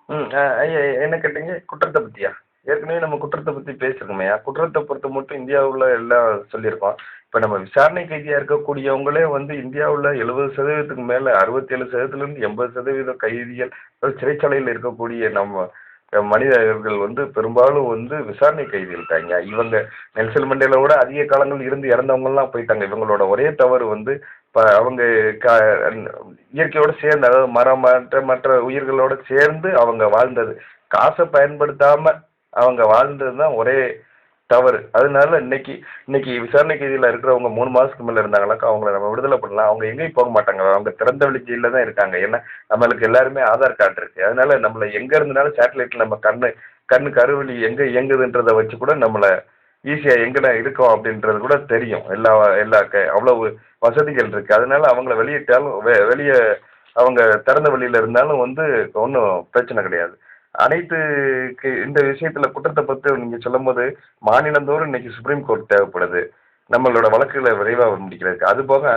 ம். ஐயா என்ன கேட்டீங்க? குற்றத்த பத்தியா? ஏற்கனவே நம்ம குற்றத்த பத்தி பேசியிருக்கோமேய்யா. குற்றத்த பொறுத்த மட்டும் இந்தியாவுல எல்லாம் சொல்லியிருக்கோம். இப்ப நம்ம விசாரணை கைதியா இருக்கக்கூடியவங்களே வந்து இந்தியாவுல 70% மேல 67%லேருந்து 80% கைதிகள் சிறைச்சாலையில இருக்கக்கூடிய நம்ம மனிதர்கள் வந்து பெரும்பாலும் வந்து விசாரணை கைதிகள் தாங்க. இவங்க நெல்சன் மண்டேலாவோட அதிக காலங்கள் இருந்து இறந்தவங்கலாம் போயிட்டாங்க. இவங்களோட ஒரே தவறு வந்து அவங்க க இயற்கையோட சேர்ந்து அதாவது மரம் மற்ற உயிர்களோட சேர்ந்து அவங்க வாழ்ந்தது. காசை பயன்படுத்தாம அவங்க வாழ்ந்தது தான் ஒரே தவறு. அதனால இன்னைக்கு இன்னைக்கு விசாரணை கைதியில இருக்கிறவங்க 3 மாசத்துக்கு மேல இருந்தாங்கனாக்கா அவங்கள நம்ம விடுதலை பண்ணலாம். அவங்க எங்கேயும் போக மாட்டாங்க. அவங்க திறந்த வெளி ஜெயில்ல தான் இருக்காங்க. ஏன்னா நம்மளுக்கு எல்லாருமே ஆதார் கார்டு இருக்கு. அதனால நம்மள எங்க இருந்தனாலும் சேட்டலைட்ல நம்ம கண்ணு கருவிழி எங்க இயங்குதுன்றத வச்சு கூட நம்மள ஈஸியா எங்கடா இருக்கோம் அப்படின்றது கூட தெரியும். அவ்வளவு வசதிகள் இருக்கு. அதனால அவங்கள வெளியிட்டாலும் வெளிய அவங்க திறந்த வெளியில இருந்தாலும் வந்து ஒன்றும் பிரச்சனை கிடையாது. அனைத்து இந்த விஷயத்துல குற்றத்தை பத்தி நீங்க சொல்லும்போது மாநிலந்தோறும் இன்னைக்கு சுப்ரீம் கோர்ட் தேவைப்படுது. நம்மளோட வழக்குகளை விரைவா முடிக்கிறதுக்கு. அதுபோக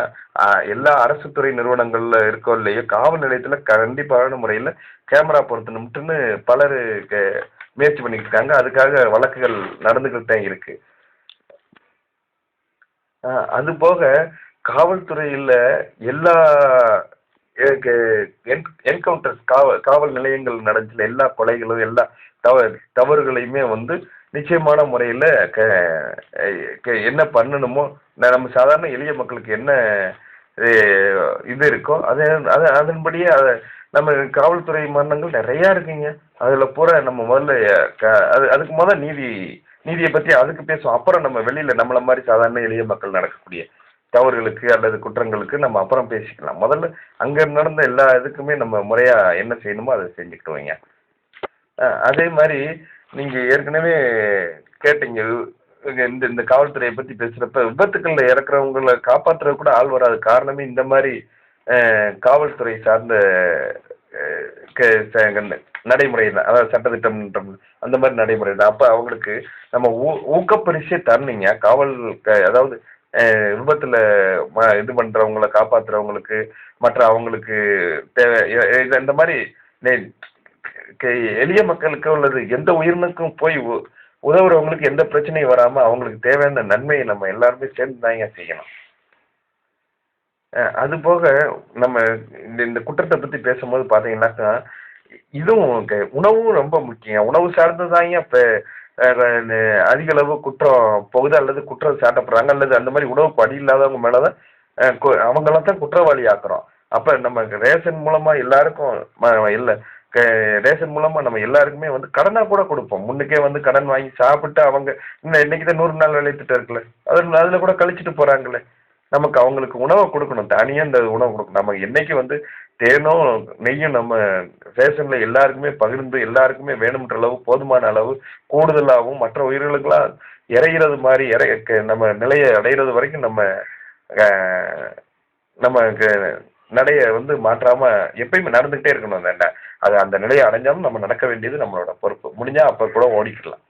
எல்லா அரசு துறை நிறுவனங்கள்ல இருக்கோ இல்லையோ காவல் நிலையத்துல கண்டிப்பான முறையில கேமரா பொருத்தணும்ட்டுன்னு பலர் முயற்சி பண்ணிட்டு இருக்காங்க. அதுக்காக வழக்குகள் நடந்துகிட்டு தான் இருக்கு. அது போக காவல்துறையில எல்லா என்கவுண்டர்ஸ் காவல் நிலையங்கள் நடந்துச்சுல எல்லா கொலைகளும் எல்லா தவறுகளையுமே வந்து நிச்சயமான முறையில் என்ன பண்ணணுமோ நம்ம சாதாரண எளிய மக்களுக்கு என்ன இது இருக்கோ அதன்படியே அதை நம்ம காவல்துறை மரணங்கள் நிறையா இருக்குங்க. அதில் பூரா நம்ம முதல்ல அதுக்கு முதல் நீதியை பற்றி அதுக்கு பேசுவோம். அப்புறம் நம்ம வெளியில் நம்மளை மாதிரி சாதாரண எளிய மக்கள் நடக்கக்கூடிய தவறுகளுக்கு அல்லது குற்றங்களுக்கு நம்ம அப்புறம் பேசிக்கலாம். முதல்ல அங்கே நடந்த எல்லா இதுக்குமே நம்ம முறையாக என்ன செய்யணுமோ அதை செஞ்சுக்கிட்டு வைங்க. அதே மாதிரி நீங்கள் ஏற்கனவே கேட்டீங்க இந்த இந்த காவல்துறையை பற்றி பேசுகிறப்ப விபத்துக்களில் இறக்குறவங்களை காப்பாற்றுறது கூட ஆள் வராது. காரணமே இந்த மாதிரி காவல்துறை சார்ந்த நடைமுறை தான். அதாவது சட்டத்திட்டம் அந்த மாதிரி நடைமுறை தான். அப்போ அவங்களுக்கு நம்ம ஊக்கப்பரிசே தரணுங்க. அதாவது விபத்தில் இது பண்ணுறவங்கள காப்பாற்றுறவங்களுக்கு மற்ற அவங்களுக்கு தேவை இந்த மாதிரி எளிய மக்களுக்கு உள்ளது எந்த உயிரினுக்கும் போய் உதவுறவங்களுக்கு எந்த பிரச்சனையும் வராமல் அவங்களுக்கு தேவையான நன்மையை நம்ம எல்லாருமே சேர்ந்து தாங்க செய்யணும். அது போக நம்ம இந்த குற்றத்தை பற்றி பேசும்போது பார்த்தீங்கன்னாக்கா இதுவும் உணவும் ரொம்ப முக்கியம். உணவு சார்ந்ததாங்க இப்போ அதிக அளவு குற்றம் போகுது அல்லது குற்றம் சாட்டப்படுறாங்க அல்லது அந்த மாதிரி உணவுக்கு வழி இல்லாதவங்க மேலே தான் அவங்களாம் தான் குற்றவாளி ஆக்குறோம். அப்போ நம்ம ரேஷன் மூலமாக எல்லாருக்கும் இல்லை ரேஷன் மூலமாக நம்ம எல்லாருக்குமே வந்து கடனாக கூட கொடுப்போம். முன்னுக்கே வந்து கடன் வாங்கி சாப்பிட்டு அவங்க இன்னைக்கு தான் 100 நாள் வேலை திட்டம் இருக்குல்ல அதில் கூட கழிச்சிட்டு போகிறாங்களே. நமக்கு அவங்களுக்கு உணவை கொடுக்கணும். தனியாக இந்த உணவு கொடுக்கணும். நம்ம என்னைக்கு வந்து தேனும் நெய்யும் நம்ம ரேஷனில் எல்லாருக்குமே பகிர்ந்து எல்லாருக்குமே வேணுன்ற அளவு போதுமான அளவு கூடுதலாகவும் மற்ற உயிர்களுக்கெல்லாம் இறைகிறது மாதிரி நம்ம நிலையை அடைகிறது வரைக்கும் நம்ம நடைய வந்து மாற்றாமல் எப்பயுமே நடந்துக்கிட்டே இருக்கணும். அந்த நிலையை அடைஞ்சாலும் நம்ம நடக்க வேண்டியது நம்மளோட பொறுப்பு. முடிஞ்சால் அப்போ கூட ஓடிக்கிடலாம்.